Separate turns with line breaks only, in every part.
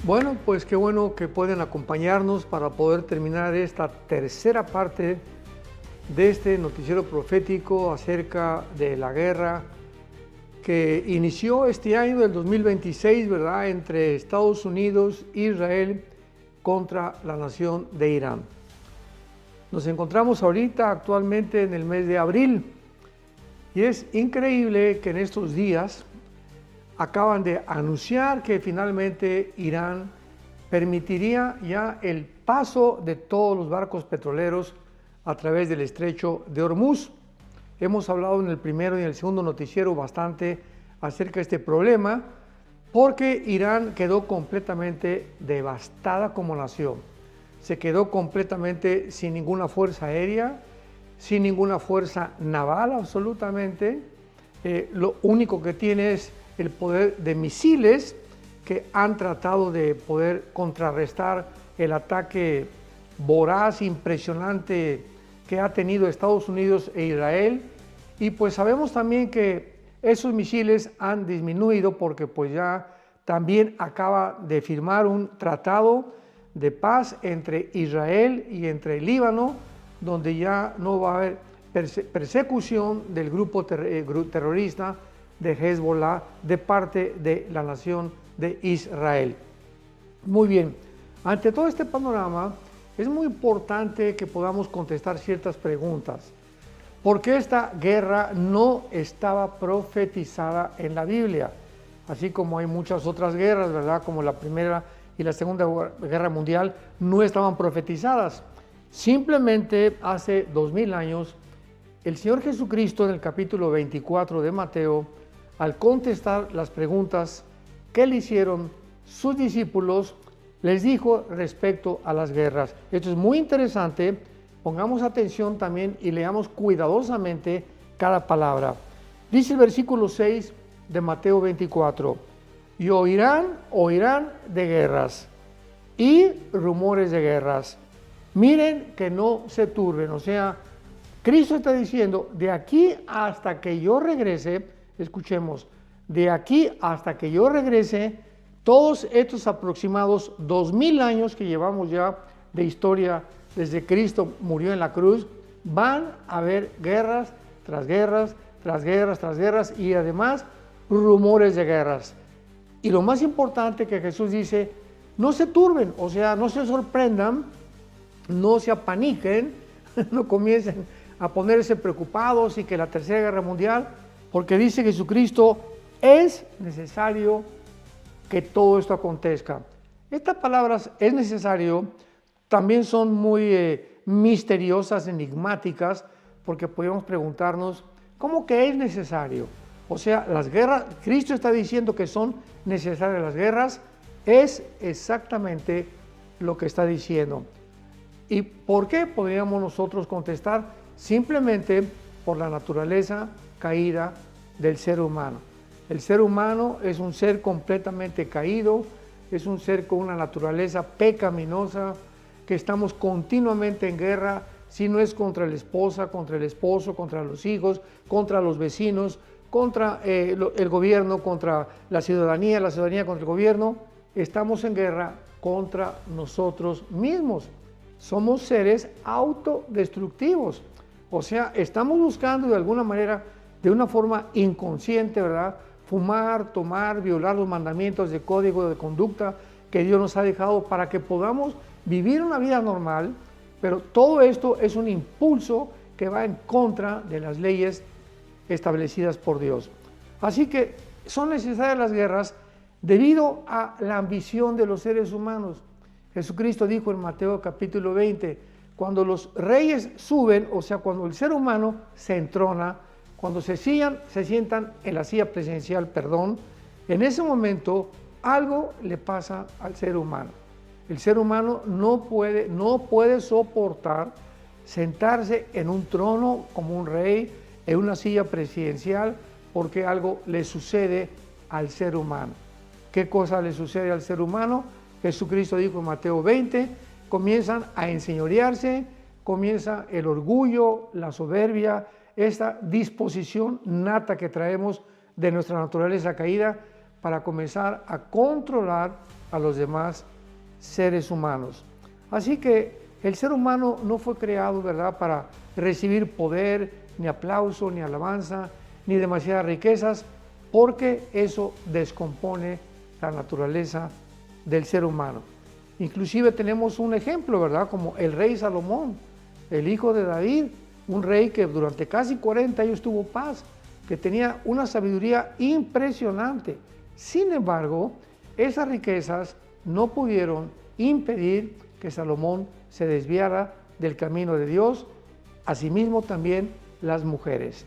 Bueno, pues qué bueno que pueden acompañarnos para poder terminar esta tercera parte de este noticiero profético acerca de la guerra que inició este año del 2026, ¿verdad?, entre Estados Unidos e Israel contra la nación de Irán. Nos encontramos ahorita actualmente en el mes de abril y es increíble que en estos días acaban de anunciar que finalmente Irán permitiría ya el paso de todos los barcos petroleros a través del estrecho de Hormuz. Hemos hablado en el primero y en el segundo noticiero bastante acerca de este problema, porque Irán quedó completamente devastada como nación. Se quedó completamente sin ninguna fuerza aérea, sin ninguna fuerza naval absolutamente. Lo único que tiene es el poder de misiles que han tratado de poder contrarrestar el ataque voraz, impresionante que ha tenido Estados Unidos e Israel. Y pues sabemos también que esos misiles han disminuido porque pues ya también acaba de firmar un tratado de paz entre Israel y entre el Líbano, donde ya no va a haber persecución del grupo terrorista de Hezbollah de parte de la nación de Israel. Muy bien, ante todo este panorama es muy importante que podamos contestar ciertas preguntas. ¿Por qué esta guerra no estaba profetizada en la Biblia? Así como hay muchas otras guerras, ¿verdad?, como la Primera y la Segunda Guerra Mundial, no estaban profetizadas. Simplemente hace 2000 años, el Señor Jesucristo en el capítulo 24 de Mateo, al contestar las preguntas que le hicieron sus discípulos, les dijo respecto a las guerras. Esto es muy interesante, pongamos atención también y leamos cuidadosamente cada palabra. Dice el versículo 6 de Mateo 24, y oirán de guerras y rumores de guerras. Miren que no se turben, o sea, Cristo está diciendo, de aquí hasta que yo regrese, escuchemos, de aquí hasta que yo regrese, todos estos aproximados 2000 años que llevamos ya de historia desde Cristo murió en la cruz, van a haber guerras tras guerras, tras guerras, tras guerras y además rumores de guerras. Y lo más importante que Jesús dice, no se turben, o sea, no se sorprendan, no se apaniquen, no comiencen a ponerse preocupados y que la Tercera Guerra Mundial, porque dice Jesucristo, es necesario que todo esto acontezca. Estas palabras, es necesario, también son muy misteriosas, enigmáticas, porque podemos preguntarnos, ¿cómo que es necesario? O sea, las guerras, Cristo está diciendo que son necesarias las guerras, es exactamente lo que está diciendo. ¿Y por qué podríamos nosotros contestar? Simplemente por la naturaleza caída del ser humano. El ser humano es un ser completamente caído, es un ser con una naturaleza pecaminosa, que estamos continuamente en guerra, si no es contra la esposa, contra el esposo, contra los hijos, contra los vecinos, contra el gobierno, contra la ciudadanía contra el gobierno, estamos en guerra contra nosotros mismos. Somos seres autodestructivos, o sea, estamos buscando de alguna manera, de una forma inconsciente, ¿verdad?, fumar, tomar, violar los mandamientos de código de conducta que Dios nos ha dejado para que podamos vivir una vida normal, pero todo esto es un impulso que va en contra de las leyes establecidas por Dios. Así que son necesarias las guerras debido a la ambición de los seres humanos. Jesucristo dijo en Mateo capítulo 20, cuando los reyes suben, o sea, cuando el ser humano se entrona, cuando se sientan en la silla presidencial, en ese momento algo le pasa al ser humano. El ser humano no puede soportar sentarse en un trono como un rey, en una silla presidencial, porque algo le sucede al ser humano. ¿Qué cosa le sucede al ser humano? Jesucristo dijo en Mateo 20, comienzan a enseñorearse, comienza el orgullo, la soberbia, esta disposición nata que traemos de nuestra naturaleza caída, para comenzar a controlar a los demás seres humanos. Así que el ser humano no fue creado, ¿verdad?, para recibir poder, ni aplauso, ni alabanza, ni demasiadas riquezas, porque eso descompone la naturaleza del ser humano. Inclusive tenemos un ejemplo, ¿verdad?, como el rey Salomón, el hijo de David, un rey que durante casi 40 años tuvo paz, que tenía una sabiduría impresionante. Sin embargo, esas riquezas no pudieron impedir que Salomón se desviara del camino de Dios, asimismo también las mujeres.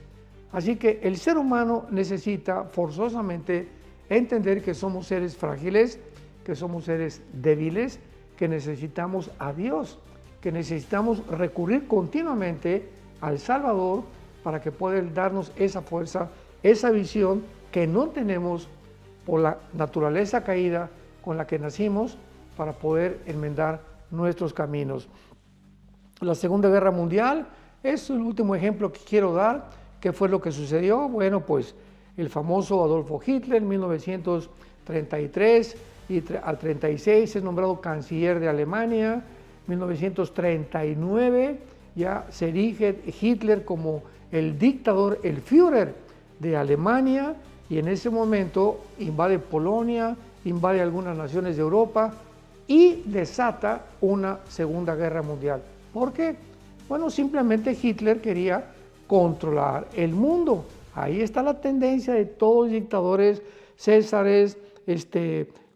Así que el ser humano necesita forzosamente entender que somos seres frágiles, que somos seres débiles, que necesitamos a Dios, que necesitamos recurrir continuamente al Salvador para que pueda darnos esa fuerza, esa visión que no tenemos por la naturaleza caída con la que nacimos, para poder enmendar nuestros caminos. La Segunda Guerra Mundial es el último ejemplo que quiero dar. ¿Qué fue lo que sucedió? Bueno, pues el famoso Adolfo Hitler en 1933 y al 36 es nombrado canciller de Alemania. 1939 ya se erige Hitler como el dictador, el Führer de Alemania, y en ese momento invade Polonia, invade algunas naciones de Europa y desata una Segunda Guerra Mundial. ¿Por qué? Bueno, simplemente Hitler quería controlar el mundo. Ahí está la tendencia de todos los dictadores, césares,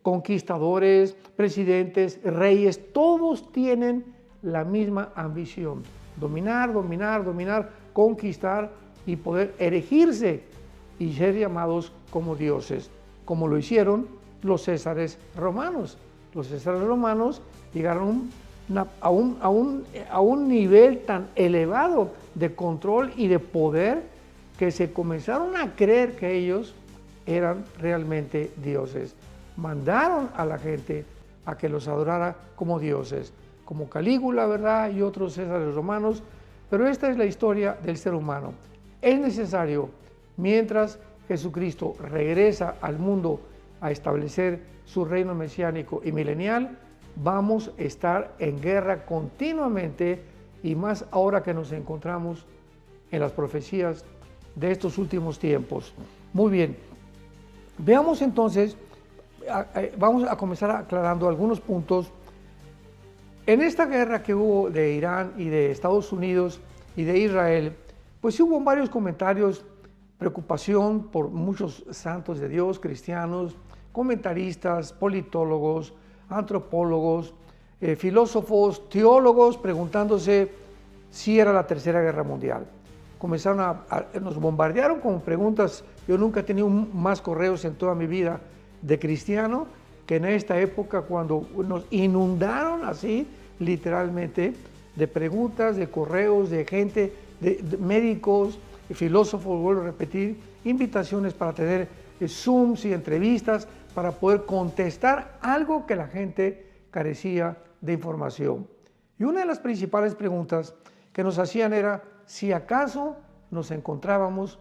conquistadores, presidentes, reyes, todos tienen la misma ambición: dominar, dominar, dominar, conquistar y poder erigirse y ser llamados como dioses, como lo hicieron los césares romanos. Los césares romanos llegaron a un nivel tan elevado de control y de poder que se comenzaron a creer que ellos eran realmente dioses. Mandaron a la gente a que los adorara como dioses, como Calígula, ¿verdad?, y otros césares romanos. Pero esta es la historia del ser humano. Es necesario, mientras Jesucristo regresa al mundo a establecer su reino mesiánico y milenial, vamos a estar en guerra continuamente, y más ahora que nos encontramos en las profecías de estos últimos tiempos. Muy bien, veamos entonces, vamos a comenzar aclarando algunos puntos. En esta guerra que hubo de Irán y de Estados Unidos y de Israel, pues hubo varios comentarios, preocupación por muchos santos de Dios, cristianos, comentaristas, politólogos, antropólogos, filósofos, teólogos, preguntándose si era la Tercera Guerra Mundial. Nos bombardearon con preguntas. Yo nunca he tenido más correos en toda mi vida de cristiano que en esta época, cuando nos inundaron así, literalmente, de preguntas, de correos, de gente, de médicos, filósofos, vuelvo a repetir, invitaciones para tener Zooms y entrevistas para poder contestar algo que la gente carecía de información. Y una de las principales preguntas que nos hacían era si acaso nos encontrábamos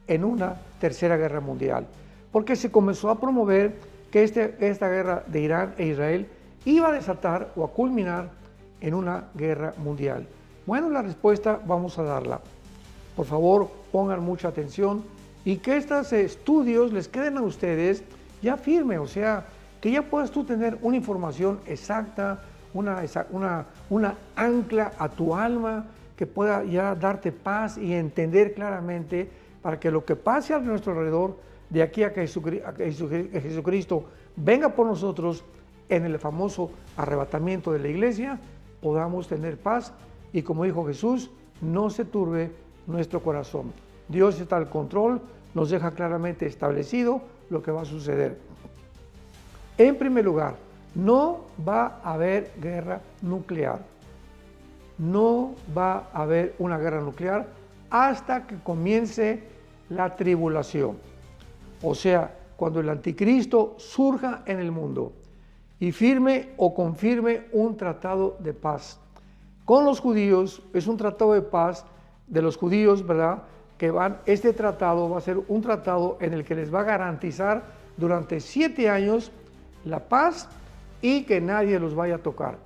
en una Tercera Guerra Mundial, porque se comenzó a promover que esta guerra de Irán e Israel iba a desatar o a culminar en una guerra mundial. Bueno, la respuesta vamos a darla. Por favor, pongan mucha atención y que estos estudios les queden a ustedes ya firme, o sea, que ya puedas tú tener una información exacta, una ancla a tu alma, que pueda ya darte paz y entender claramente, para que lo que pase a nuestro alrededor, de aquí a que Jesucristo venga por nosotros en el famoso arrebatamiento de la iglesia, podamos tener paz y, como dijo Jesús, no se turbe nuestro corazón. Dios está al control, nos deja claramente establecido lo que va a suceder. En primer lugar, no va a haber guerra nuclear. No va a haber una guerra nuclear hasta que comience la tribulación. O sea, cuando el anticristo surja en el mundo y firme o confirme un tratado de paz con los judíos. Es un tratado de paz de los judíos, ¿verdad? Este tratado va a ser un tratado en el que les va a garantizar durante 7 años la paz y que nadie los vaya a tocar.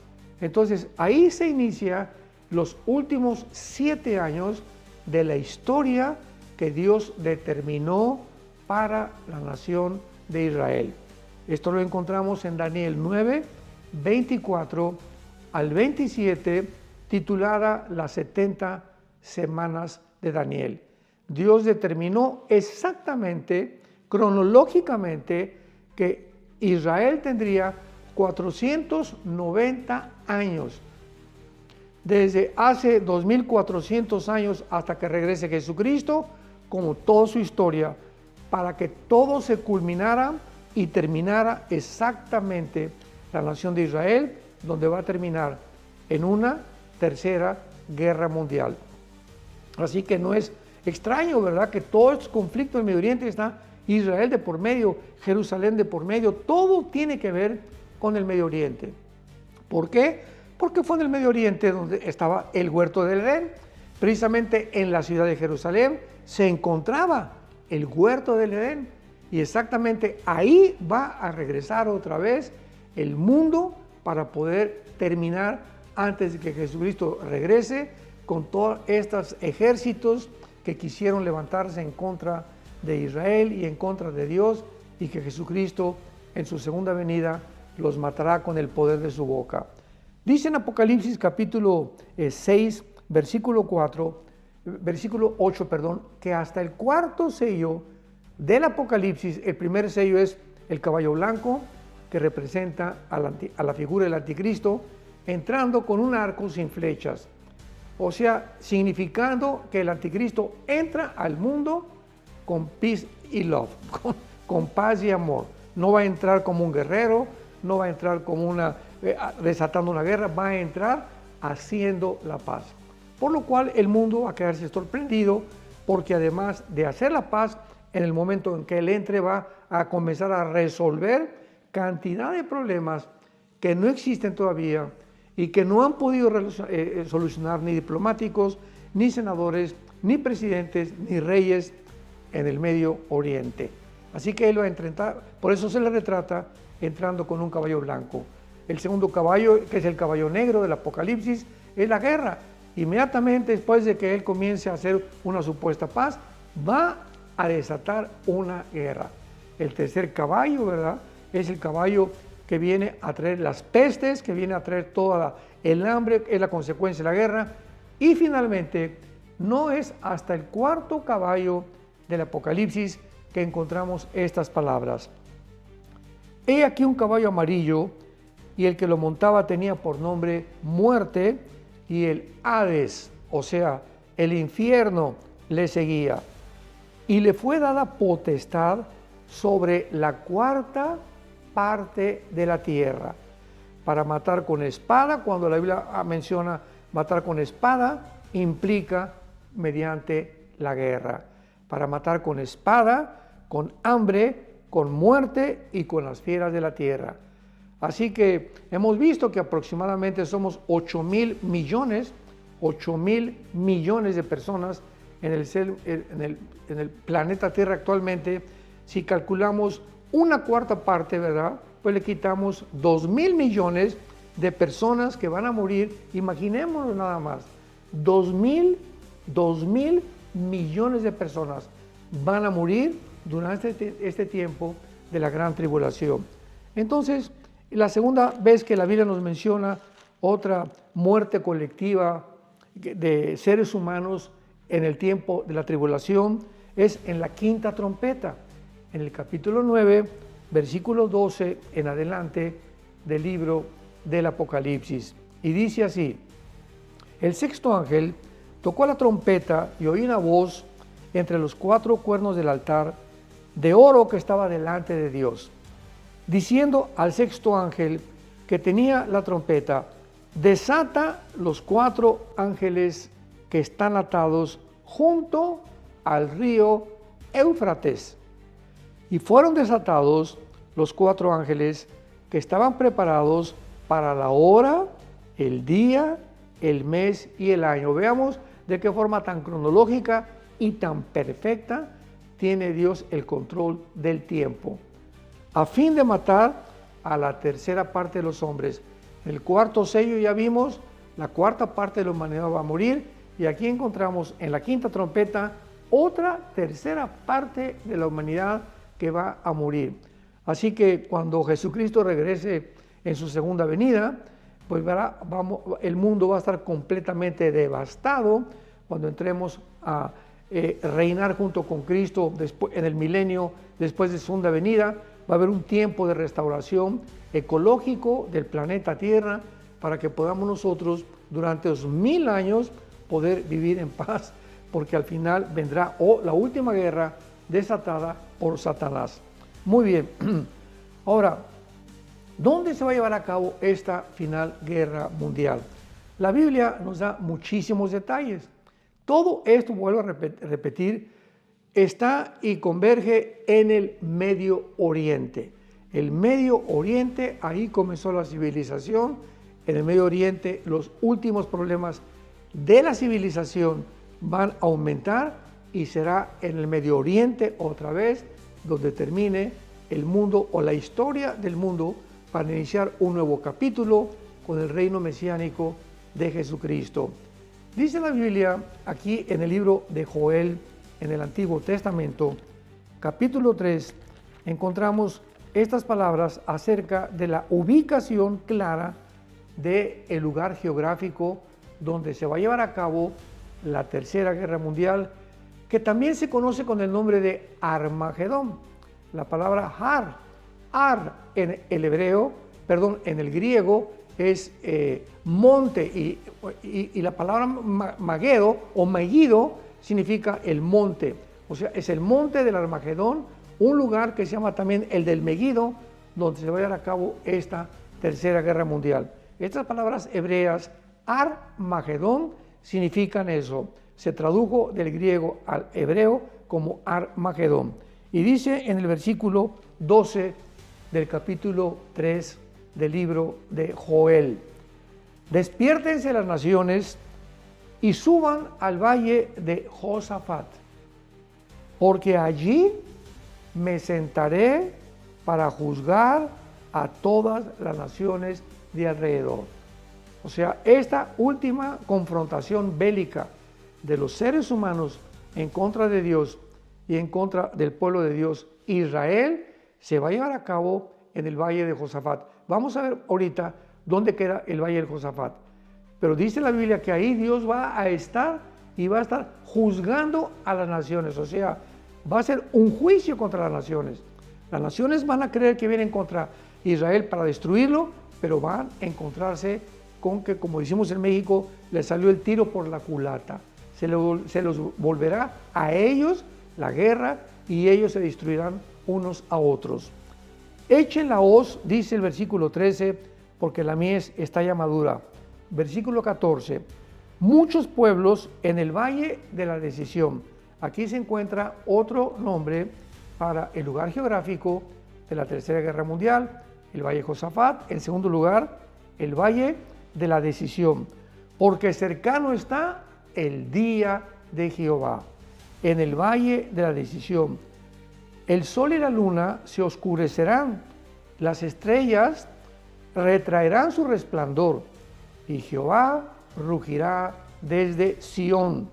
Entonces ahí se inicia los últimos 7 años de la historia que Dios determinó para la nación de Israel. Esto lo encontramos en Daniel 9, 24 al 27, titulada Las 70 semanas de Daniel. Dios determinó exactamente, cronológicamente, que Israel tendría 490 años, desde hace 2400 años hasta que regrese Jesucristo, como toda su historia, para que todo se culminara y terminara exactamente la nación de Israel, donde va a terminar en una tercera guerra mundial. Así que no es extraño, ¿verdad?, que todo este conflicto en Medio Oriente está Israel de por medio, Jerusalén de por medio, todo tiene que ver con el Medio Oriente. ¿Por qué? Porque fue en el Medio Oriente donde estaba el huerto del Edén. Precisamente en la ciudad de Jerusalén se encontraba el huerto del Edén, y exactamente ahí va a regresar otra vez el mundo para poder terminar antes de que Jesucristo regrese con todos estos ejércitos que quisieron levantarse en contra de Israel y en contra de Dios, y que Jesucristo en su segunda venida los matará con el poder de su boca. Dice en Apocalipsis capítulo 6, versículo 8, que hasta el cuarto sello del Apocalipsis, el primer sello es el caballo blanco, que representa a la figura del anticristo, entrando con un arco sin flechas. O sea, significando que el anticristo entra al mundo con peace y love, con paz y amor. No va a entrar como un guerrero, no va a entrar como desatando una guerra, va a entrar haciendo la paz. Por lo cual el mundo va a quedarse sorprendido, porque además de hacer la paz, en el momento en que él entre va a comenzar a resolver cantidad de problemas que no existen todavía y que no han podido solucionar ni diplomáticos, ni senadores, ni presidentes, ni reyes en el Medio Oriente. Así que él va a entrar, por eso se le retrata entrando con un caballo blanco. El segundo caballo, que es el caballo negro del Apocalipsis, es la guerra. Inmediatamente después de que él comience a hacer una supuesta paz, va a desatar una guerra. El tercer caballo, ¿verdad?, es el caballo que viene a traer las pestes, que viene a traer toda el hambre, es la consecuencia de la guerra. Y finalmente, no es hasta el cuarto caballo del Apocalipsis que encontramos estas palabras. He aquí un caballo amarillo, y el que lo montaba tenía por nombre Muerte, y el Hades, o sea, el infierno, le seguía. Y le fue dada potestad sobre la cuarta parte de la tierra, para matar con espada. Cuando la Biblia menciona matar con espada, implica mediante la guerra, para matar con espada, con hambre, con muerte y con las fieras de la tierra. Así que hemos visto que aproximadamente somos 8,000 millones de personas en el planeta Tierra actualmente. Si calculamos una cuarta parte, ¿verdad?, pues le quitamos 2,000 millones de personas que van a morir. Imaginémoslo nada más, 2,000 millones de personas van a morir durante este tiempo de la gran tribulación. Entonces, la segunda vez que la Biblia nos menciona otra muerte colectiva de seres humanos en el tiempo de la tribulación es en la quinta trompeta, en el capítulo 9, versículo 12 en adelante del libro del Apocalipsis. Y dice así: el sexto ángel tocó la trompeta y oí una voz entre los 4 cuernos del altar de oro que estaba delante de Dios, diciendo al sexto ángel que tenía la trompeta: desata los 4 ángeles que están atados junto al río Éufrates. Y fueron desatados los 4 ángeles que estaban preparados para la hora, el día, el mes y el año. Veamos de qué forma tan cronológica y tan perfecta tiene Dios el control del tiempo. a fin de matar a la tercera parte de los hombres. El cuarto sello ya vimos, la cuarta parte de la humanidad va a morir, y aquí encontramos en la quinta trompeta otra tercera parte de la humanidad que va a morir. Así que cuando Jesucristo regrese en su segunda venida, pues el mundo va a estar completamente devastado cuando entremos a reinar junto con Cristo en el milenio después de su segunda venida. Va a haber un tiempo de restauración ecológico del planeta Tierra para que podamos nosotros durante los 1000 años poder vivir en paz, porque al final vendrá la última guerra desatada por Satanás. Muy bien, ahora, ¿dónde se va a llevar a cabo esta final guerra mundial? La Biblia nos da muchísimos detalles. Todo esto, vuelvo a repetir, está y converge en el Medio Oriente. El Medio Oriente, ahí comenzó la civilización. En el Medio Oriente, los últimos problemas de la civilización van a aumentar y será en el Medio Oriente otra vez donde termine el mundo o la historia del mundo para iniciar un nuevo capítulo con el reino mesiánico de Jesucristo. Dice la Biblia aquí en el libro de Joel, en el Antiguo Testamento, capítulo 3, encontramos estas palabras acerca de la ubicación clara del lugar geográfico donde se va a llevar a cabo la Tercera Guerra Mundial, que también se conoce con el nombre de Armagedón. La palabra Ar en el hebreo, en el griego es monte, y la palabra Magedo o Megiddo significa el monte. O sea, es el monte del Armagedón, un lugar que se llama también el del Megiddo, donde se va a llevar a cabo esta Tercera Guerra Mundial. Estas palabras hebreas, Armagedón, significan eso. Se tradujo del griego al hebreo como Armagedón. Y dice en el versículo 12 del capítulo 3 del libro de Joel: despiértense las naciones y suban al valle de Josafat, porque allí me sentaré para juzgar a todas las naciones de alrededor. O sea, esta última confrontación bélica de los seres humanos en contra de Dios y en contra del pueblo de Dios, Israel, se va a llevar a cabo en el valle de Josafat. Vamos a ver ahorita dónde queda el valle de Josafat. Pero dice la Biblia que ahí Dios va a estar y va a estar juzgando a las naciones. O sea, va a ser un juicio contra las naciones. Las naciones van a creer que vienen contra Israel para destruirlo, pero van a encontrarse con que, como decimos en México, les salió el tiro por la culata. Se los volverá a ellos la guerra y ellos se destruirán unos a otros. Echen la hoz, dice el versículo 13, porque la mies está ya madura. Versículo 14, muchos pueblos en el valle de la decisión. Aquí se encuentra otro nombre para el lugar geográfico de la Tercera Guerra Mundial, el valle de Josafat. En segundo lugar, el valle de la decisión, porque cercano está el día de Jehová. En el valle de la decisión, el sol y la luna se oscurecerán, las estrellas retraerán su resplandor, y Jehová rugirá desde Sión,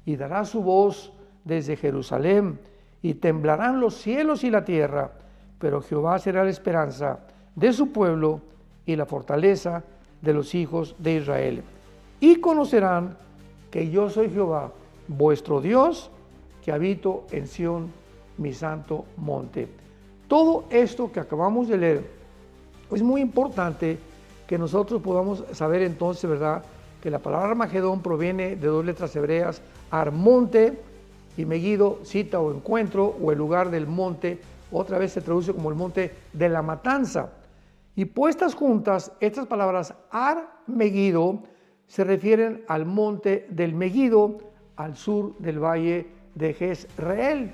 y dará su voz desde Jerusalén, y temblarán los cielos y la tierra, pero Jehová será la esperanza de su pueblo y la fortaleza de los hijos de Israel. Y conocerán que yo soy Jehová, vuestro Dios, que habito en Sión, mi santo monte. Todo esto que acabamos de leer es muy importante que nosotros podamos saber entonces, ¿verdad?, que la palabra Armagedón proviene de dos letras hebreas, Armonte y Megiddo, cita o encuentro, o el lugar del monte, otra vez se traduce como el monte de la matanza. Y puestas juntas, estas palabras Ar-Megiddo se refieren al monte del Megiddo, al sur del valle de Jezreel,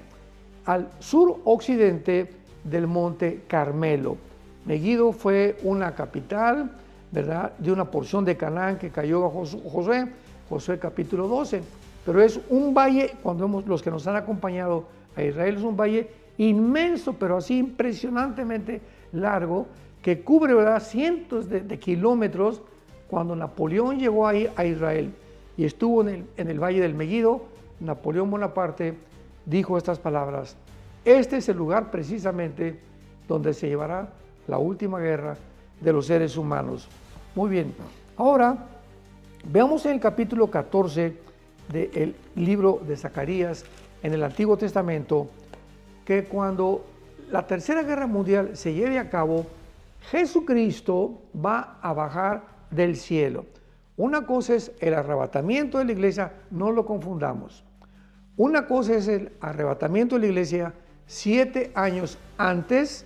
al sur occidente del monte Carmelo. Megiddo fue una capital, ¿verdad?, de una porción de Canaán que cayó bajo Josué capítulo 12, pero es un valle, cuando vemos los que nos han acompañado a Israel, es un valle inmenso, pero así impresionantemente largo, que cubre, ¿verdad?, cientos de kilómetros. Cuando Napoleón llegó ahí a Israel y estuvo en el Valle del Megiddo, Napoleón Bonaparte dijo estas palabras: este es el lugar precisamente donde se llevará la última guerra de los seres humanos. Muy bien, ahora veamos en el capítulo 14 del libro de Zacarías en el Antiguo Testamento, que cuando la Tercera Guerra Mundial se lleve a cabo, Jesucristo va a bajar del cielo. Una cosa es el arrebatamiento de la iglesia, no lo confundamos. Una cosa es el arrebatamiento de la iglesia 7 años antes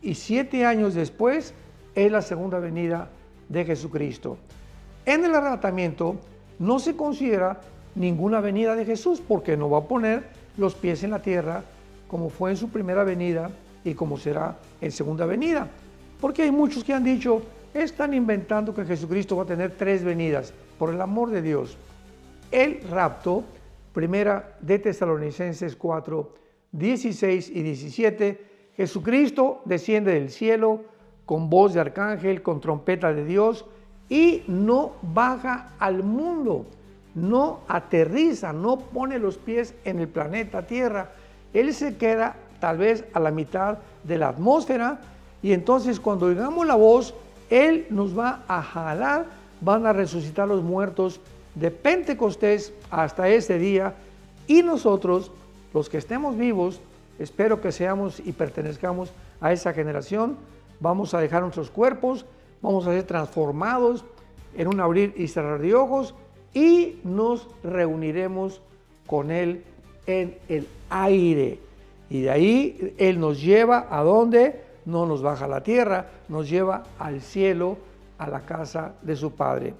y 7 años después es la segunda venida de Jesucristo. En el arrebatamiento no se considera ninguna venida de Jesús porque no va a poner los pies en la tierra como fue en su primera venida y como será en segunda venida. Porque hay muchos que han dicho, están inventando que Jesucristo va a tener 3 venidas. Por el amor de Dios. El rapto, primera de Tesalonicenses 4, 16 y 17, Jesucristo desciende del cielo con voz de arcángel, con trompeta de Dios, y no baja al mundo, no aterriza, no pone los pies en el planeta Tierra. Él se queda tal vez a la mitad de la atmósfera, y entonces cuando oigamos la voz, Él nos va a jalar, van a resucitar los muertos de Pentecostés hasta ese día, y nosotros, los que estemos vivos, espero que seamos y pertenezcamos a esa generación, vamos a dejar nuestros cuerpos, vamos a ser transformados en un abrir y cerrar de ojos, y nos reuniremos con Él en el aire. Y de ahí Él nos lleva a donde no nos baja a la tierra, nos lleva al cielo, a la casa de su Padre.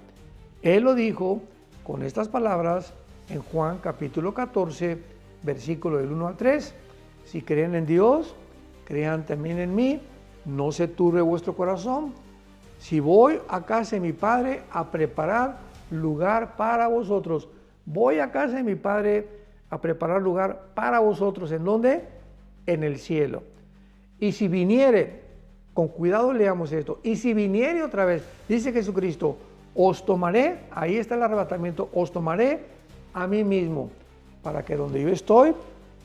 Él lo dijo con estas palabras en Juan capítulo 14, versículo del 1 al 3. Si creen en Dios, crean también en mí, no se turbe vuestro corazón. Si voy a casa de mi Padre a preparar lugar para vosotros, voy a casa de mi Padre a preparar lugar para vosotros. ¿En dónde? En el cielo. Y si viniere, con cuidado leamos esto, y si viniere otra vez, dice Jesucristo, os tomaré, ahí está el arrebatamiento, os tomaré a mí mismo, para que donde yo estoy,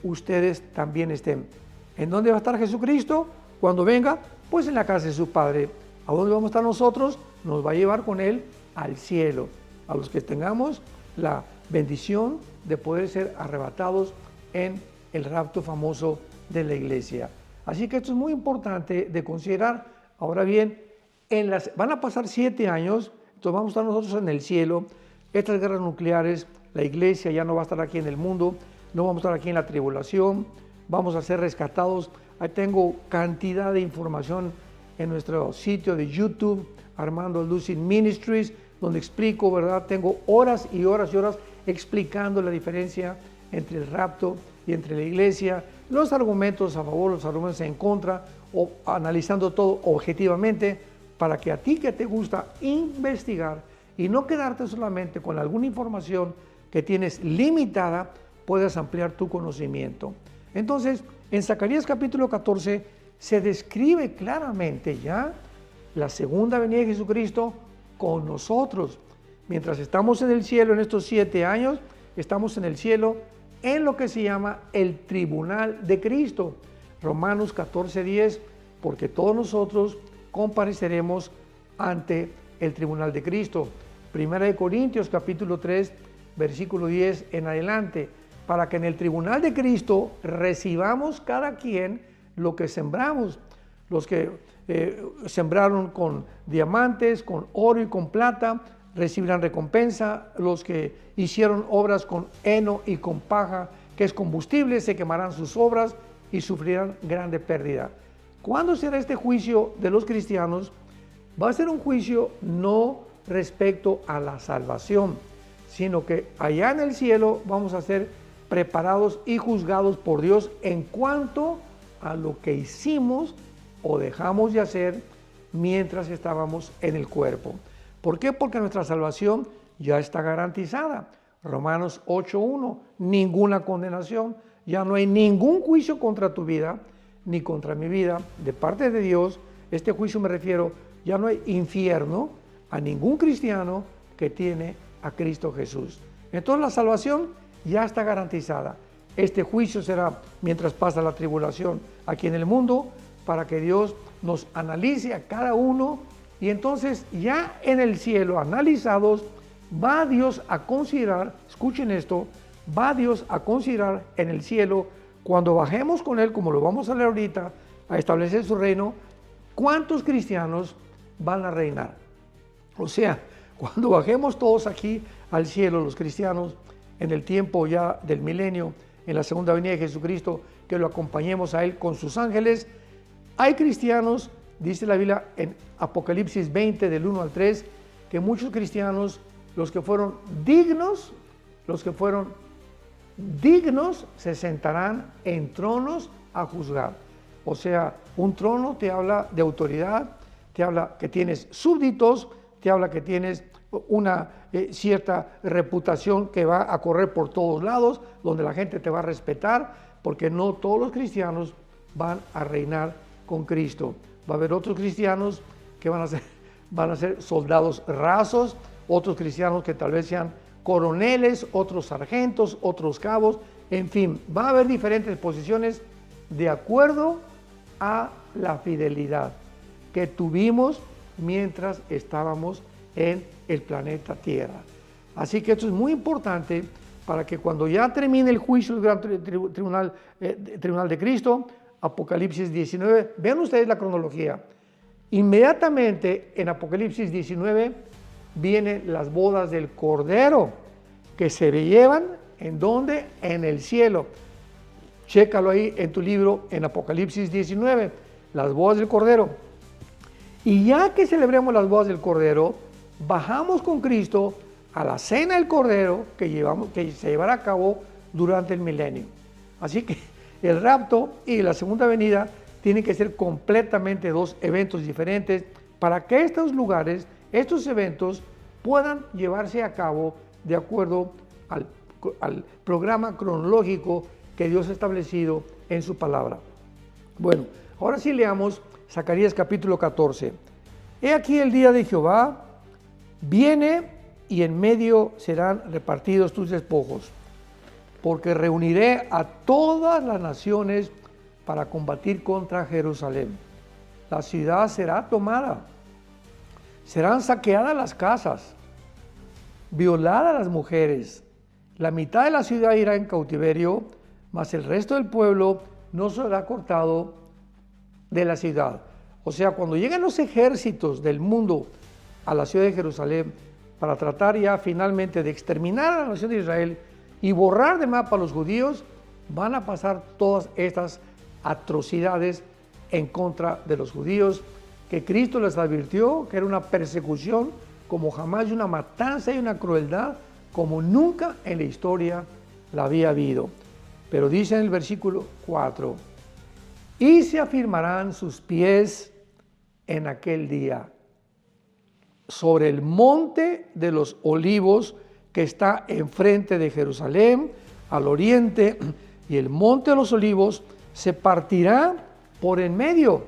ustedes también estén. ¿En dónde va a estar Jesucristo cuando venga? Pues en la casa de su Padre. ¿A dónde vamos a estar nosotros? Nos va a llevar con Él al cielo, a los que tengamos la bendición de poder ser arrebatados en el rapto famoso de la iglesia. Así que esto es muy importante de considerar. Ahora bien, van a pasar 7 años, entonces vamos a estar nosotros en el cielo. Estas guerras nucleares, la iglesia ya no va a estar aquí en el mundo, no vamos a estar aquí en la tribulación, vamos a ser rescatados. Ahí tengo cantidad de información en nuestro sitio de YouTube, Armando Lucid Ministries, donde explico, ¿verdad? Tengo horas y horas y horas explicando la diferencia entre el rapto y entre la iglesia, los argumentos a favor, los argumentos en contra, o analizando todo objetivamente, para que a ti que te gusta investigar y no quedarte solamente con alguna información que tienes limitada, puedas ampliar tu conocimiento. Entonces, en Zacarías capítulo 14 se describe claramente ya la segunda venida de Jesucristo con nosotros. Mientras estamos en el cielo en estos 7 años, estamos en el cielo en lo que se llama el tribunal de Cristo. Romanos 14:10, porque todos nosotros compareceremos ante el tribunal de Cristo. Primera de Corintios capítulo 3, versículo 10 en adelante, para que en el tribunal de Cristo recibamos cada quien lo que sembramos. Los que sembraron con diamantes, con oro y con plata, recibirán recompensa. Los que hicieron obras con heno y con paja, que es combustible, se quemarán sus obras y sufrirán grande pérdida. ¿Cuándo será este juicio de los cristianos? Va a ser un juicio no respecto a la salvación, sino que allá en el cielo vamos a ser preparados y juzgados por Dios en cuanto a lo que hicimos o dejamos de hacer mientras estábamos en el cuerpo. ¿Por qué? Porque nuestra salvación ya está garantizada. Romanos 8:1, ninguna condenación ya no hay ningún juicio contra tu vida, ni contra mi vida, de parte de Dios. Este juicio me refiero, ya no hay infierno a ningún cristiano que tiene a Cristo Jesús. Entonces la salvación ya está garantizada. Este juicio será mientras pasa la tribulación aquí en el mundo, para que Dios nos analice a cada uno, y entonces ya en el cielo, analizados, va Dios a considerar, escuchen esto, va Dios a considerar en el cielo, cuando bajemos con Él, como lo vamos a leer ahorita, a establecer su reino, cuántos cristianos van a reinar. O sea, cuando bajemos todos aquí al cielo, los cristianos, en el tiempo ya del milenio, en la segunda venida de Jesucristo, que lo acompañemos a Él con sus ángeles, hay cristianos, dice la Biblia en Apocalipsis 20, del 1 al 3, que muchos cristianos, los que fueron dignos, se sentarán en tronos a juzgar. O sea, un trono te habla de autoridad, te habla que tienes súbditos, te habla que tienes una cierta reputación que va a correr por todos lados, donde la gente te va a respetar, porque no todos los cristianos van a reinar con Cristo. Va a haber otros cristianos que van a ser soldados rasos, otros cristianos que tal vez sean coroneles, otros sargentos, otros cabos, en fin, va a haber diferentes posiciones de acuerdo a la fidelidad que tuvimos mientras estábamos en el planeta Tierra. Así que esto es muy importante para que cuando ya termine el juicio del gran tribunal de Cristo, Apocalipsis 19, vean ustedes la cronología. Inmediatamente en Apocalipsis 19 vienen las bodas del Cordero, que se llevan ¿en dónde? En el cielo. Chécalo ahí en tu libro, en Apocalipsis 19, las bodas del Cordero. Y ya que celebremos las bodas del Cordero, bajamos con Cristo a la cena del Cordero que se llevará a cabo durante el milenio. Así que el rapto y la segunda venida tienen que ser completamente dos eventos diferentes para que estos lugares, estos eventos puedan llevarse a cabo de acuerdo al programa cronológico que Dios ha establecido en su palabra. Bueno, ahora sí leamos Zacarías capítulo 14. He aquí el día de Jehová viene y en medio serán repartidos tus despojos, porque reuniré a todas las naciones para combatir contra Jerusalén. La ciudad será tomada, serán saqueadas las casas, violadas las mujeres. La mitad de la ciudad irá en cautiverio, mas el resto del pueblo no será cortado de la ciudad. O sea, cuando lleguen los ejércitos del mundo a la ciudad de Jerusalén para tratar ya finalmente de exterminar a la nación de Israel y borrar de mapa a los judíos, van a pasar todas estas atrocidades en contra de los judíos, que Cristo les advirtió que era una persecución como jamás, y una matanza y una crueldad como nunca en la historia la había habido. Pero dice en el versículo 4, y se afirmarán sus pies en aquel día sobre el monte de los olivos que está enfrente de Jerusalén, al oriente, y el monte de los olivos se partirá por en medio,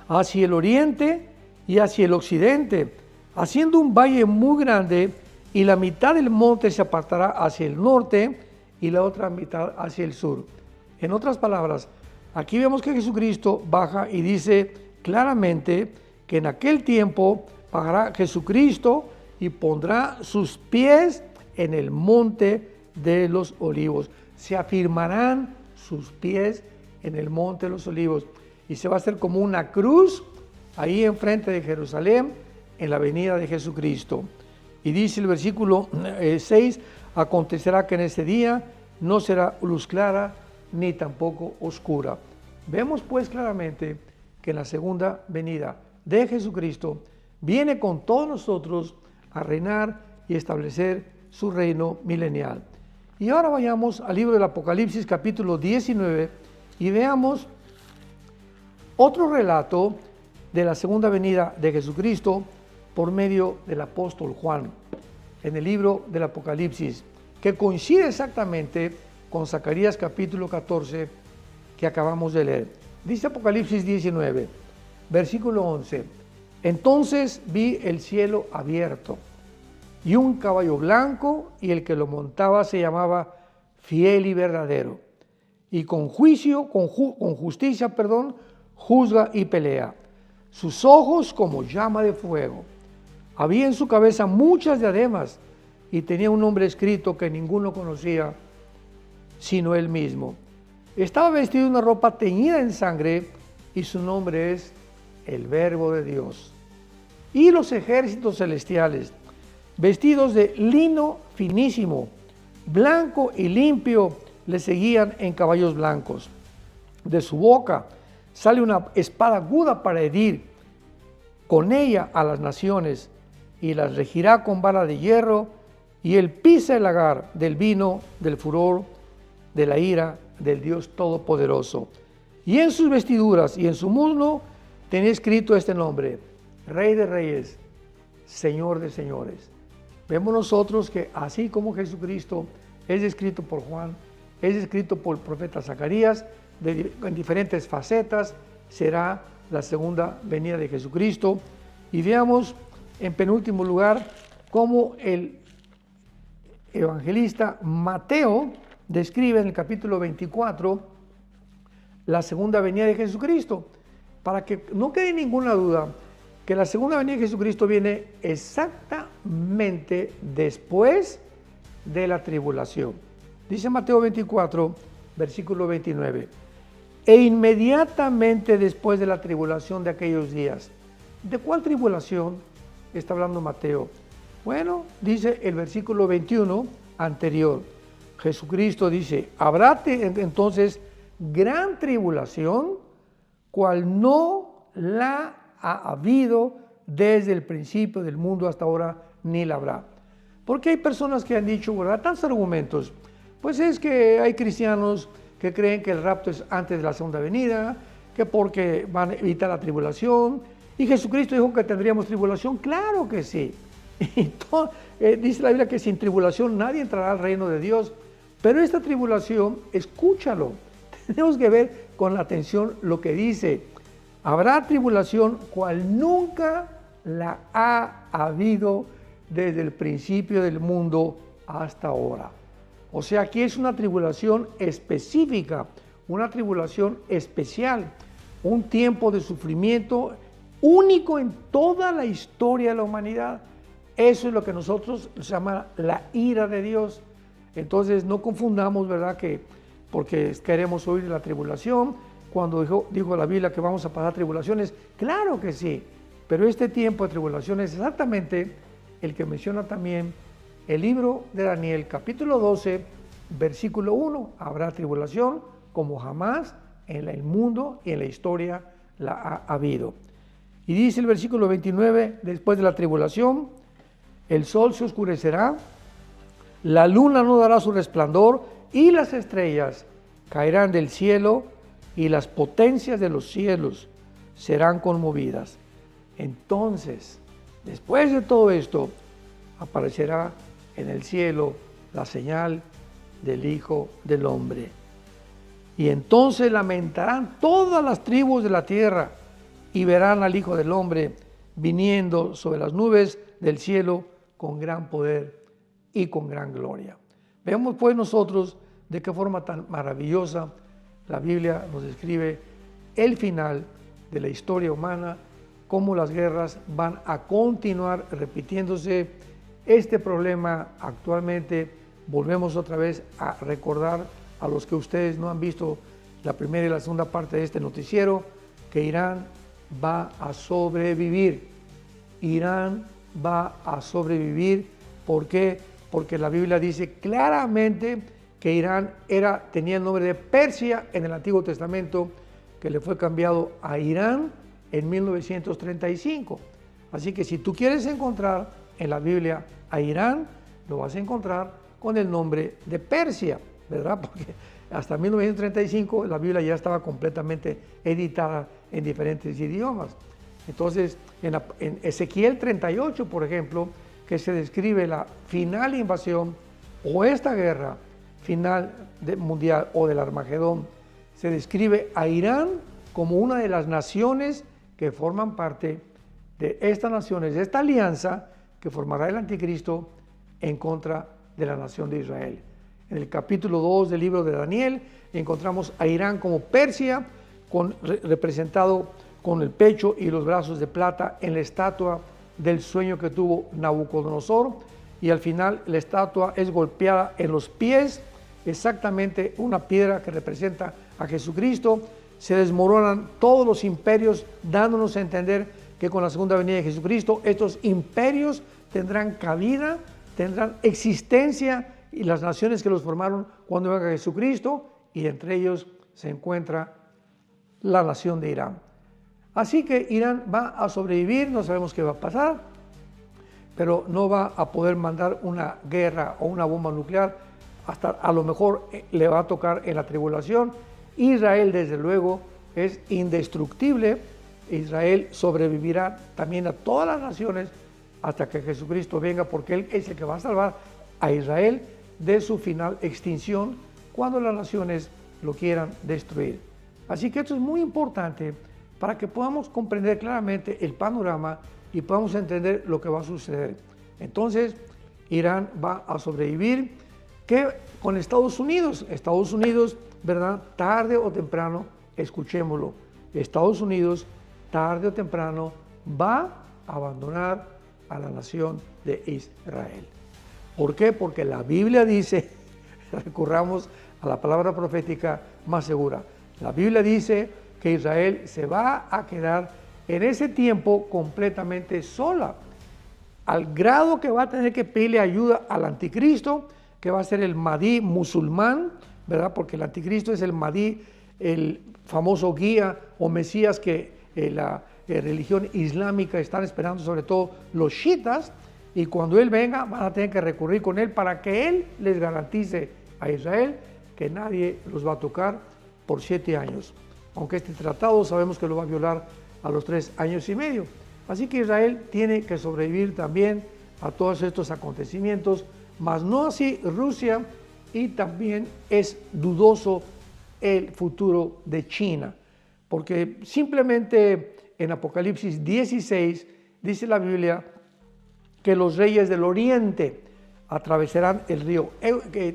hacia el oriente y hacia el occidente, haciendo un valle muy grande, y la mitad del monte se apartará hacia el norte y la otra mitad hacia el sur. En otras palabras, aquí vemos que Jesucristo baja y dice claramente que en aquel tiempo bajará Jesucristo y pondrá sus pies en el monte de los olivos. Se afirmarán sus pies en el monte de los olivos y se va a hacer como una cruz ahí enfrente de Jerusalén en la venida de Jesucristo. Y dice el versículo 6, acontecerá que en ese día no será luz clara ni tampoco oscura. Vemos pues claramente que en la segunda venida de Jesucristo viene con todos nosotros a reinar y establecer su reino milenial. Y ahora vayamos al libro del Apocalipsis capítulo 19 y veamos otro relato de la segunda venida de Jesucristo por medio del apóstol Juan en el libro del Apocalipsis, que coincide exactamente con Zacarías capítulo 14 que acabamos de leer. Dice Apocalipsis 19, versículo 11. Entonces vi el cielo abierto y un caballo blanco, y el que lo montaba se llamaba Fiel y Verdadero, y con justicia, juzga y pelea. Sus ojos como llama de fuego. Había en su cabeza muchas diademas, y tenía un nombre escrito que ninguno conocía sino él mismo. Estaba vestido de una ropa teñida en sangre, y su nombre es el Verbo de Dios. Y los ejércitos celestiales, vestidos de lino finísimo, blanco y limpio, le seguían en caballos blancos. De su boca sale una espada aguda para herir con ella a las naciones, y las regirá con vara de hierro, y él pisa el lagar del vino del furor de la ira del Dios Todopoderoso. Y en sus vestiduras y en su muslo tenía escrito este nombre: Rey de Reyes, Señor de Señores. Vemos nosotros que así como Jesucristo es descrito por Juan, es descrito por el profeta Zacarías, en diferentes facetas, será la segunda venida de Jesucristo. Y veamos en penúltimo lugar cómo el evangelista Mateo describe en el capítulo 24 la segunda venida de Jesucristo, para que no quede ninguna duda que la segunda venida de Jesucristo viene exactamente después de la tribulación. Dice Mateo 24, versículo 29, e inmediatamente después de la tribulación de aquellos días. ¿De cuál tribulación está hablando Mateo? Bueno, dice el versículo 21 anterior. Jesucristo dice: habrá entonces gran tribulación, cual no la ha habido desde el principio del mundo hasta ahora, ni la habrá. Porque hay personas que han dicho, ¿verdad?, tantos argumentos. Pues es que hay cristianos que creen que el rapto es antes de la segunda venida, que porque van a evitar la tribulación, y Jesucristo dijo que tendríamos tribulación. Claro que sí. Y dice la Biblia que sin tribulación nadie entrará al reino de Dios. Pero esta tribulación, escúchalo, tenemos que ver con atención lo que dice: habrá tribulación cual nunca la ha habido desde el principio del mundo hasta ahora. O sea, aquí es una tribulación específica, una tribulación especial, un tiempo de sufrimiento único en toda la historia de la humanidad. Eso es lo que nosotros llamamos la ira de Dios. Entonces no confundamos, ¿verdad?, que porque queremos oír de la tribulación, cuando dijo la Biblia que vamos a pasar tribulaciones. Claro que sí, pero este tiempo de tribulación es exactamente el que menciona también el libro de Daniel, capítulo 12, versículo 1. Habrá tribulación como jamás en el mundo y en la historia la ha habido. Y dice el versículo 29, después de la tribulación, el sol se oscurecerá, la luna no dará su resplandor, y las estrellas caerán del cielo, y las potencias de los cielos serán conmovidas. Entonces, después de todo esto, aparecerá en el cielo la señal del Hijo del Hombre. Y entonces lamentarán todas las tribus de la tierra, y verán al Hijo del Hombre viniendo sobre las nubes del cielo con gran poder y con gran gloria. Veamos pues nosotros de qué forma tan maravillosa la Biblia nos describe el final de la historia humana, cómo las guerras van a continuar repitiéndose. Este problema actualmente, volvemos otra vez a recordar a los que ustedes no han visto la primera y la segunda parte de este noticiero, que Irán va a sobrevivir. Irán va a sobrevivir. ¿Por qué? Porque la Biblia dice claramente que Irán tenía el nombre de Persia en el Antiguo Testamento, que le fue cambiado a Irán en 1935. Así que si tú quieres encontrar en la Biblia a Irán, lo vas a encontrar con el nombre de Persia, ¿verdad? Porque hasta 1935 la Biblia ya estaba completamente editada en diferentes idiomas. Entonces, en Ezequiel 38, por ejemplo, que se describe la final invasión o esta guerra final mundial o del Armagedón, se describe a Irán como una de las naciones que forman parte de estas naciones, de esta alianza que formará el anticristo en contra de la nación de Israel. En el capítulo 2 del libro de Daniel encontramos a Irán como Persia, representado con el pecho y los brazos de plata en la estatua del sueño que tuvo Nabucodonosor, y al final la estatua es golpeada en los pies, exactamente una piedra que representa a Jesucristo. Se desmoronan todos los imperios, dándonos a entender que con la segunda venida de Jesucristo estos imperios tendrán cabida, tendrán existencia, y las naciones que los formaron cuando venga Jesucristo, y entre ellos se encuentra la nación de Irán. Así que Irán va a sobrevivir, no sabemos qué va a pasar, pero no va a poder mandar una guerra o una bomba nuclear, hasta a lo mejor le va a tocar en la tribulación. Israel, desde luego, es indestructible. Israel sobrevivirá también a todas las naciones hasta que Jesucristo venga, porque Él es el que va a salvar a Israel de su final extinción cuando las naciones lo quieran destruir. Así que esto es muy importante para que podamos comprender claramente el panorama y podamos entender lo que va a suceder. Entonces, Irán va a sobrevivir. ¿Qué con Estados Unidos? Estados Unidos, ¿verdad? Tarde o temprano, escuchémoslo, Estados Unidos, tarde o temprano, va a abandonar a la nación de Israel. ¿Por qué? Porque la Biblia dice, recurramos a la palabra profética más segura, la Biblia dice que Israel se va a quedar en ese tiempo completamente sola, al grado que va a tener que pedirle ayuda al anticristo, que va a ser el Mahdi musulmán, ¿verdad? Porque el anticristo es el Mahdi, el famoso guía o Mesías que la religión islámica están esperando, sobre todo los chiitas, y cuando él venga van a tener que recurrir con él para que él les garantice a Israel que nadie los va a tocar por 7 años. Aunque este tratado sabemos que lo va a violar a los 3 años y medio. Así que Israel tiene que sobrevivir también a todos estos acontecimientos, mas no así Rusia, y también es dudoso el futuro de China, porque simplemente en Apocalipsis 16 dice la Biblia que los reyes del oriente atravesarán el río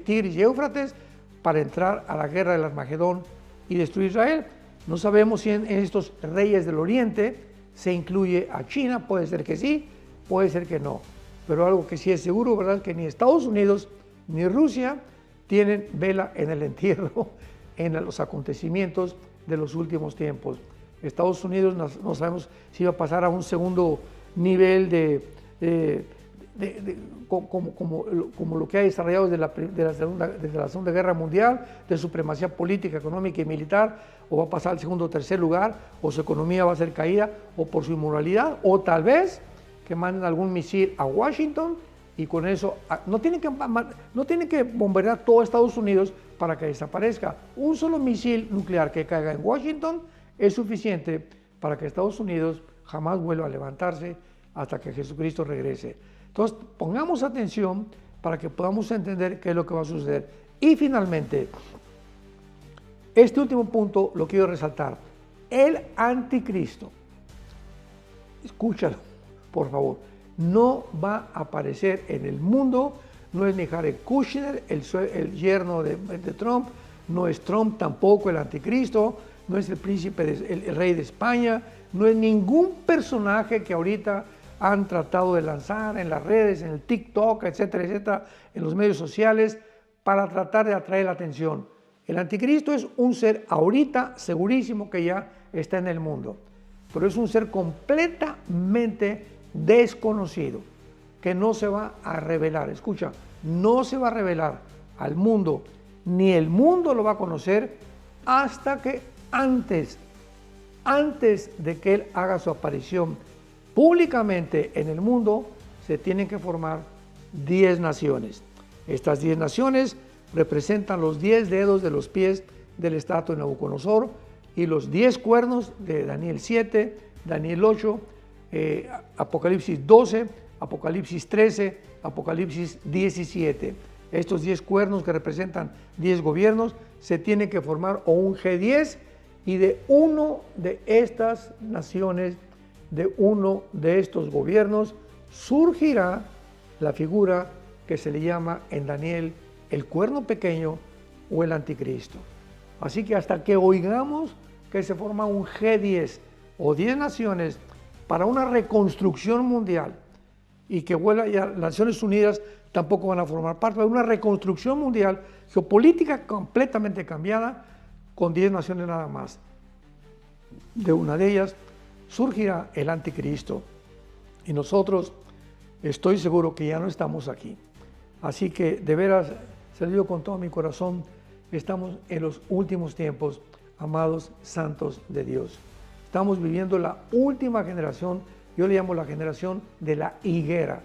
Tigris y Éufrates para entrar a la guerra del Armagedón y destruir Israel. No sabemos si en estos reyes del oriente se incluye a China, puede ser que sí, puede ser que no, pero algo que sí es seguro, ¿verdad?, que ni Estados Unidos ni Rusia tienen vela en el entierro en los acontecimientos de los últimos tiempos. Estados Unidos no sabemos si va a pasar a un segundo nivel como lo que ha desarrollado desde la Segunda Guerra Mundial, de supremacía política, económica y militar, o va a pasar al segundo o tercer lugar, o su economía va a ser caída, o por su inmoralidad, o tal vez que manden algún misil a Washington y con eso no tienen que bombardear todo Estados Unidos para que desaparezca. Un solo misil nuclear que caiga en Washington es suficiente para que Estados Unidos jamás vuelva a levantarse hasta que Jesucristo regrese. Entonces, pongamos atención para que podamos entender qué es lo que va a suceder. Y finalmente, este último punto lo quiero resaltar. El anticristo, escúchalo, por favor, no va a aparecer en el mundo, no es ni Jared Kushner, el yerno de Trump, no es Trump tampoco el anticristo, no es el príncipe, el rey de España, no es ningún personaje que ahorita han tratado de lanzar en las redes, en el TikTok, etcétera, etcétera, en los medios sociales, para tratar de atraer la atención. El anticristo es un ser ahorita segurísimo que ya está en el mundo, pero es un ser completamente desconocido, que no se va a revelar. Escucha, no se va a revelar al mundo, ni el mundo lo va a conocer hasta que antes de que él haga su aparición públicamente en el mundo, se tienen que formar 10 naciones. Estas 10 naciones representan los 10 dedos de los pies del estatua de Nabucodonosor y los 10 cuernos de Daniel 7, Daniel 8, Apocalipsis 12, Apocalipsis 13, Apocalipsis 17. estos 10 cuernos que representan 10 gobiernos, se tiene que formar o un G10 y de uno de estas naciones, de uno de estos gobiernos, surgirá la figura que se le llama en Daniel el cuerno pequeño o el anticristo. Así que hasta que oigamos que se forma un G10 o 10 naciones para una reconstrucción mundial y que vuelva ya las Naciones Unidas tampoco van a formar parte de una reconstrucción mundial geopolítica completamente cambiada con 10 naciones nada más. De una de ellas surgirá el anticristo y nosotros estoy seguro que ya no estamos aquí. Así que de veras, se lo digo con todo mi corazón, estamos en los últimos tiempos, amados santos de Dios. Estamos viviendo la última generación, yo le llamo la generación de la higuera,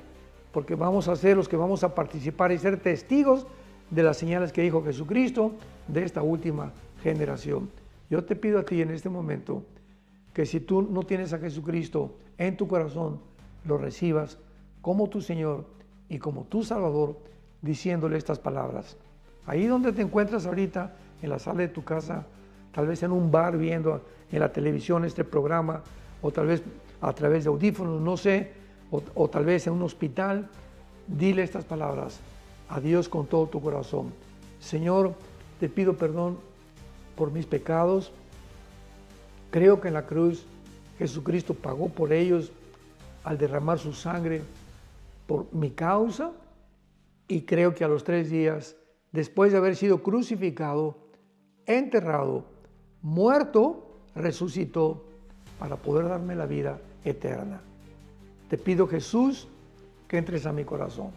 porque vamos a ser los que vamos a participar y ser testigos de las señales que dijo Jesucristo de esta última generación. Yo te pido a ti en este momento que si tú no tienes a Jesucristo en tu corazón, lo recibas como tu Señor y como tu Salvador, diciéndole estas palabras. Ahí donde te encuentras ahorita, en la sala de tu casa, tal vez en un bar viendo en la televisión este programa, o tal vez a través de audífonos, no sé, o tal vez en un hospital, dile estas palabras a Dios con todo tu corazón. Señor, te pido perdón por mis pecados. Creo que en la cruz Jesucristo pagó por ellos al derramar su sangre por mi causa, y creo que a los 3 días, después de haber sido crucificado, enterrado, muerto, resucitó para poder darme la vida eterna. Te pido, Jesús, que entres a mi corazón.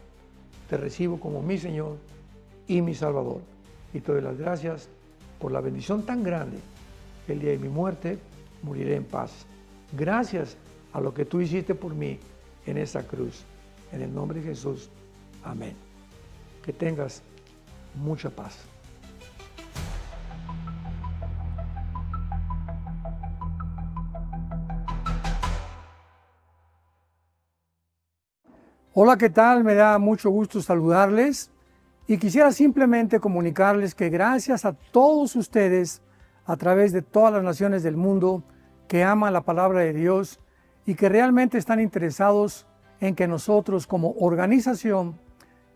Te recibo como mi Señor y mi Salvador. Y te doy las gracias por la bendición tan grande que el día de mi muerte moriré en paz. Gracias a lo que tú hiciste por mí en esa cruz. En el nombre de Jesús. Amén. Que tengas mucha paz. Hola, ¿qué tal? Me da mucho gusto saludarles y quisiera simplemente comunicarles que gracias a todos ustedes a través de todas las naciones del mundo que aman la palabra de Dios y que realmente están interesados en que nosotros como organización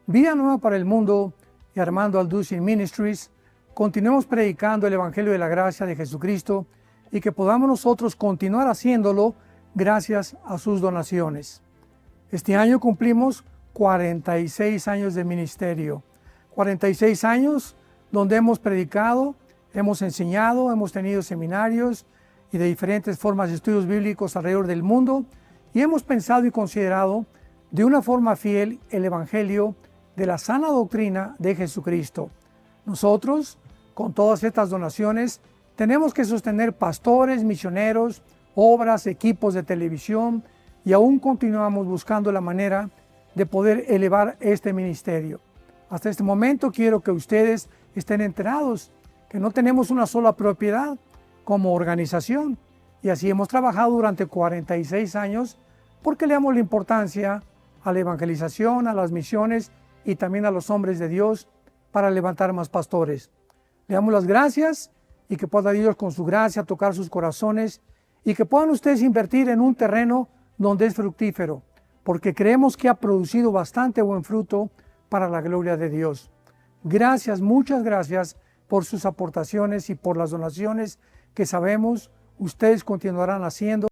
Vida Nueva para el Mundo y Armando Alducin Ministries continuemos predicando el Evangelio de la Gracia de Jesucristo y que podamos nosotros continuar haciéndolo gracias a sus donaciones. Este año cumplimos 46 años de ministerio, 46 años donde hemos predicado, hemos enseñado, hemos tenido seminarios y de diferentes formas de estudios bíblicos alrededor del mundo y hemos pensado y considerado de una forma fiel el Evangelio de la sana doctrina de Jesucristo. Nosotros, con todas estas donaciones, tenemos que sostener pastores, misioneros, obras, equipos de televisión y aún continuamos buscando la manera de poder elevar este ministerio. Hasta este momento quiero que ustedes estén enterados que no tenemos una sola propiedad como organización y así hemos trabajado durante 46 años porque le damos la importancia a la evangelización, a las misiones y también a los hombres de Dios para levantar más pastores. Le damos las gracias y que pueda Dios con su gracia tocar sus corazones y que puedan ustedes invertir en un terreno donde es fructífero, porque creemos que ha producido bastante buen fruto para la gloria de Dios. Gracias, muchas gracias por sus aportaciones y por las donaciones que sabemos ustedes continuarán haciendo.